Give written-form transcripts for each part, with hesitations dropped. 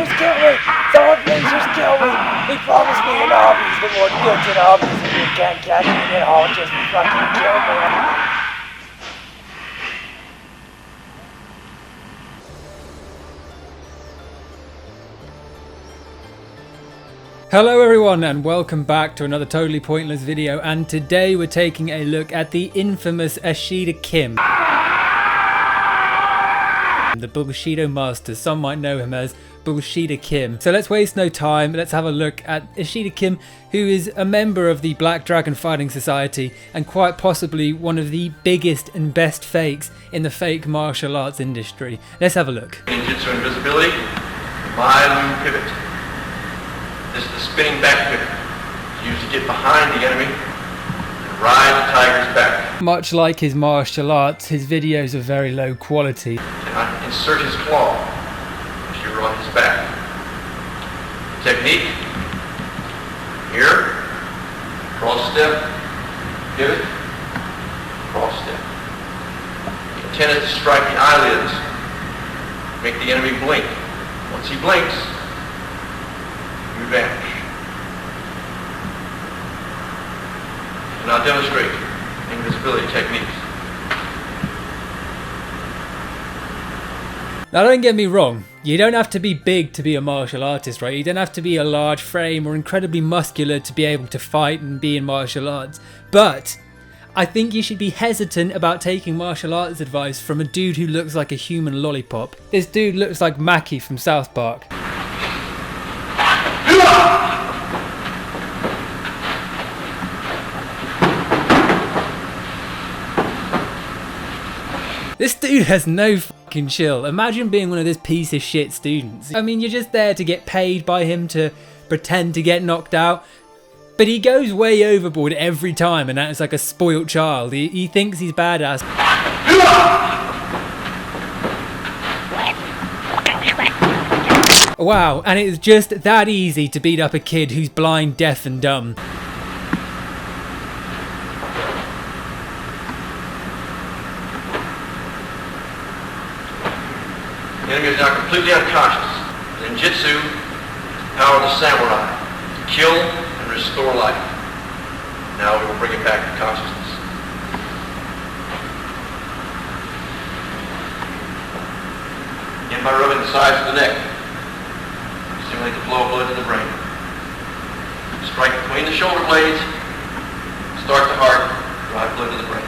just kill me! Someone please just kill me! He promised me an hobbies, the more guilty hobbies if you can't catch me, then I'll just fucking kill me. Hello everyone and welcome back to another totally pointless video, and today we're taking a look at the infamous Ashida Kim. The Bushido Master, some might know him as Ashida Kim. So let's waste no time, let's have a look at Ashida Kim, who is a member of the Black Dragon Fighting Society and quite possibly one of the biggest and best fakes in the fake martial arts industry. Let's have a look. Ninjutsu invisibility, my pivot. This is the spinning back pivot. It's used to get behind the enemy and ride the tiger's back. Much like his martial arts, his videos are very low quality. And insert his claw as you're on his back. Technique, here, cross step, pivot, cross step. The intent is to strike the eyelids, make the enemy blink. Once he blinks, you vanish. And I'll demonstrate invisibility techniques. Now don't get me wrong, you don't have to be big to be a martial artist, right? You don't have to be a large frame or incredibly muscular to be able to fight and be in martial arts. But I think you should be hesitant about taking martial arts advice from a dude who looks like a human lollipop. This dude looks like Mackie from South Park. This dude has no fucking chill. Imagine being one of this piece of shit students. I mean, you're just there to get paid by him to pretend to get knocked out. But he goes way overboard every time and acts like a spoilt child. He thinks he's badass. Wow, and it's just that easy to beat up a kid who's blind, deaf and dumb. The enemy is now completely unconscious. Ninjutsu is the power of the samurai to kill and restore life. Now we will bring it back to consciousness. Begin by rubbing the sides of the neck. Stimulate the flow of blood to the brain. Strike between the shoulder blades. Start the heart. Drive blood to the brain.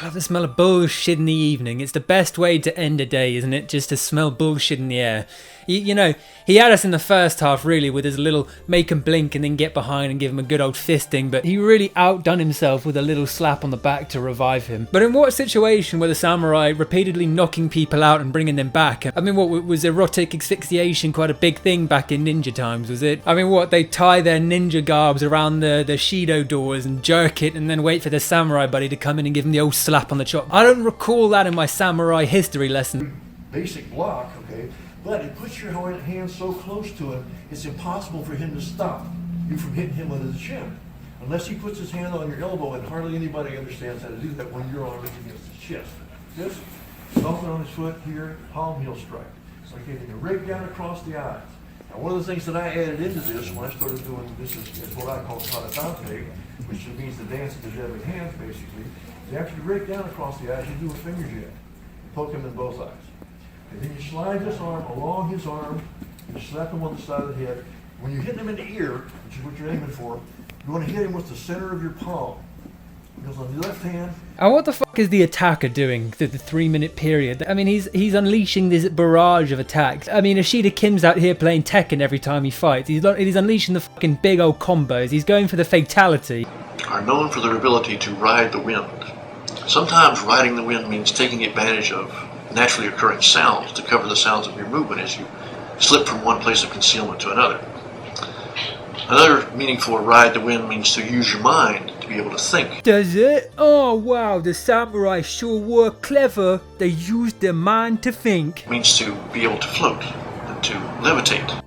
I love the smell of bullshit in the evening. It's the best way to end a day, isn't it? Just to smell bullshit in the air. You know, he had us in the first half really with his little make him blink and then get behind and give him a good old fisting, but he really outdone himself with a little slap on the back to revive him. But in what situation were the samurai repeatedly knocking people out and bringing them back? I mean, what was erotic asphyxiation quite a big thing back in ninja times, was it? I mean, what, they tie their ninja garbs around the Shido doors and jerk it and then wait for the samurai buddy to come in and give him the old slap on the chop. I don't recall that in my samurai history lesson. Basic block, okay, but it puts your hand so close to him, it's impossible for him to stop you from hitting him with his chin. Unless he puts his hand on your elbow, and hardly anybody understands how to do that when your arm is against his chest. This, stomping on his foot here, palm heel strike. It's like hitting a rake down across the eyes. Now, one of the things that I added into this when I started doing this is what I call karatante, which means the dance of the jabbing hands, basically. Is after you rake down across the eyes, you do a finger jab. Poke him in both eyes. And then you slide this arm along his arm, you slap him on the side of the head. When you hit him in the ear, which is what you're aiming for, you want to hit him with the center of your palm. Because on the left hand. And what the fuck is the attacker doing through the 3-minute period? I mean, he's unleashing this barrage of attacks. I mean, Ashida Kim's out here playing Tekken every time he fights. He's unleashing the fucking big old combos. He's going for the fatality. Are known for their ability to ride the wind. Sometimes riding the wind means taking advantage of naturally occurring sounds to cover the sounds of your movement as you slip from one place of concealment to another. Another meaning for ride the wind means to use your mind to be able to think. Does it? Oh wow, the samurai sure were clever. They used their mind to think. It means to be able to float and to levitate.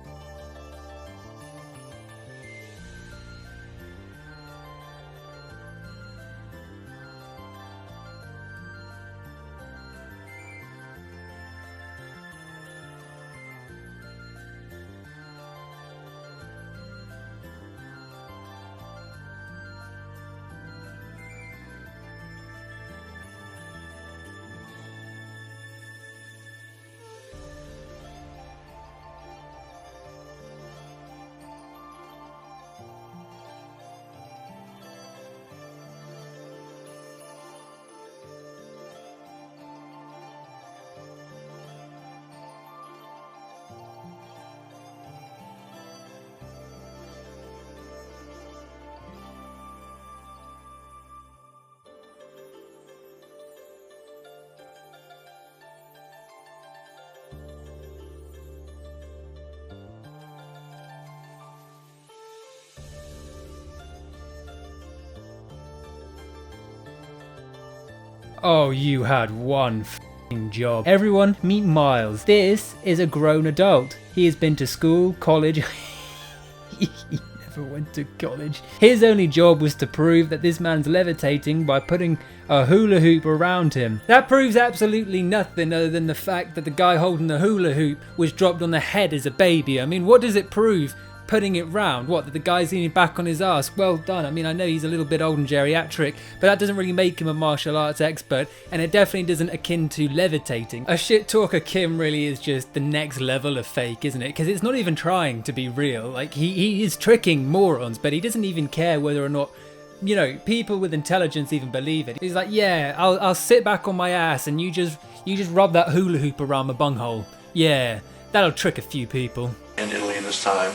Oh, you had one f***ing job. Everyone, meet Miles. This is a grown adult. He has been to school, college. He never went to college. His only job was to prove that this man's levitating by putting a hula hoop around him. That proves absolutely nothing other than the fact that the guy holding the hula hoop was dropped on the head as a baby. I mean, what does it prove? Putting it round, what, that the guy's leaning back on his ass? Well done. I mean, I know he's a little bit old and geriatric, but that doesn't really make him a martial arts expert, and it definitely doesn't akin to levitating. A shit talker Kim really is just the next level of fake, isn't it? Because it's not even trying to be real. Like, he is tricking morons, but he doesn't even care whether or not, you know, people with intelligence even believe it. He's like, yeah, I'll sit back on my ass and you just rub that hula hoop around my bunghole. Yeah, that'll trick a few people. In Italy this time,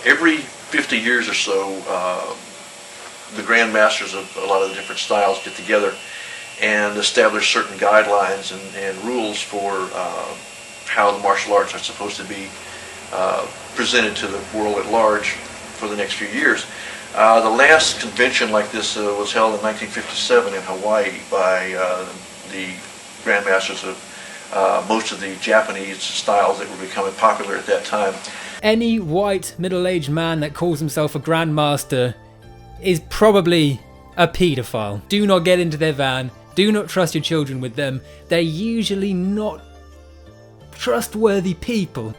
every 50 years or so, the grandmasters of a lot of the different styles get together and establish certain guidelines and rules for how the martial arts are supposed to be presented to the world at large for the next few years. The last convention like this was held in 1957 in Hawaii by the grandmasters of most of the Japanese styles that were becoming popular at that time. Any white middle-aged man that calls himself a grandmaster is probably a paedophile. Do not get into their van. Do not trust your children with them. They're usually not trustworthy people.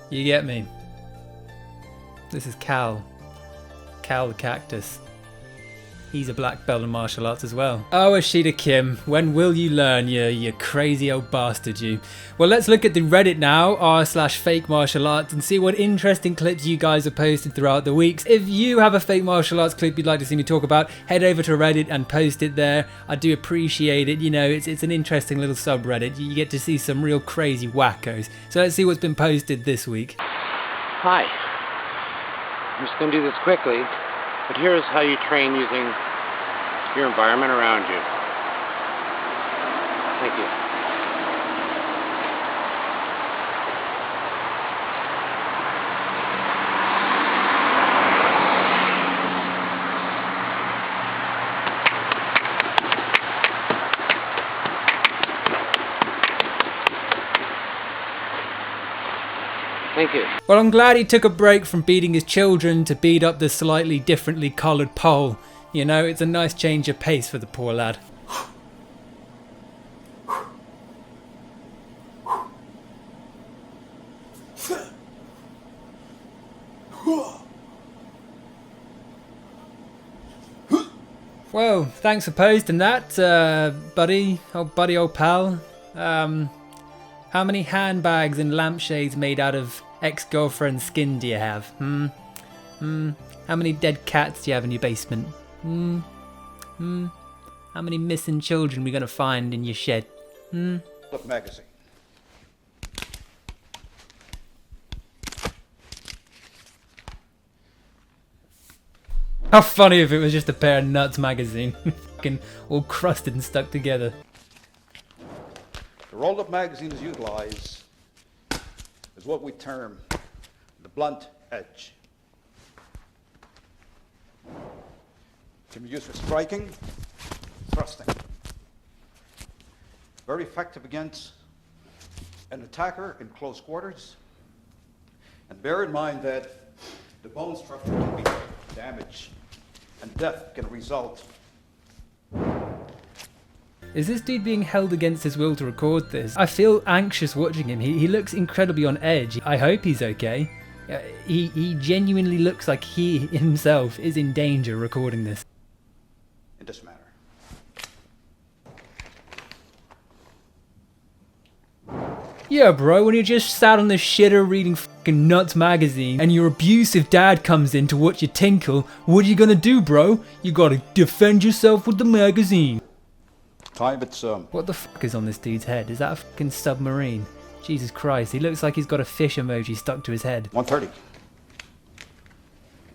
You get me? This is Cal. Cal the cactus. He's a black belt in martial arts as well. Oh, Ashida Kim, when will you learn, you crazy old bastard, you? Well, let's look at the Reddit now, r/fake martial arts, and see what interesting clips you guys have posted throughout the weeks. If you have a fake martial arts clip you'd like to see me talk about, head over to Reddit and post it there. I do appreciate it. You know, it's an interesting little subreddit. You get to see some real crazy wackos. So let's see what's been posted this week. Hi. I'm just going to do this quickly. But here's how you train using your environment around you. Thank you. Thank you. Well, I'm glad he took a break from beating his children to beat up the slightly differently coloured pole. You know, it's a nice change of pace for the poor lad. Well, thanks for posting that, buddy, old pal. How many handbags and lampshades made out of ex-girlfriend's skin do you have? How many dead cats do you have in your basement? How many missing children are we gonna find in your shed? Look magazine. How funny if it was just a pair of Nuts magazine. Fucking all crusted and stuck together. The rolled-up magazine is utilized as what we term the blunt edge. It can be used for striking, thrusting. Very effective against an attacker in close quarters. And bear in mind that the bone structure can be damaged and death can result. Is this dude being held against his will to record this? I feel anxious watching him. He looks incredibly on edge. I hope he's okay. He genuinely looks like he himself is in danger recording this. In this manner. Yeah, bro, when you're just sat on the shitter reading fucking Nuts magazine and your abusive dad comes in to watch you tinkle, what are you gonna do, bro? You gotta defend yourself with the magazine. Time it's What the fuck is on this dude's head? Is that a fucking submarine? Jesus Christ, he looks like he's got a fish emoji stuck to his head. 1:30.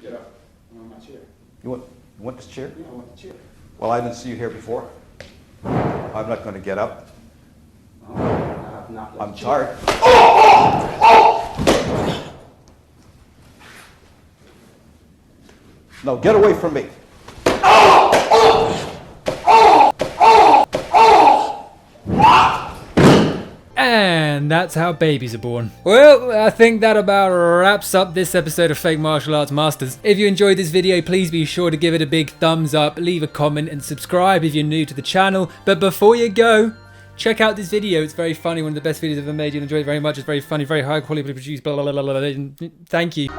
Get up. I'm on my chair. You want this chair? Yeah, I want the chair. Well, I didn't see you here before. I'm not going to get up. I'm tired. No, get away from me. And that's how babies are born. Well, I think that about wraps up this episode of Fake Martial Arts Masters. If you enjoyed this video, please be sure to give it a big thumbs up, leave a comment and subscribe if you're new to the channel. But before you go, check out this video. It's very funny, one of the best videos I've ever made. You'll enjoy it very much. It's very funny, very high quality produced, blah, blah, blah, blah, blah. Thank you.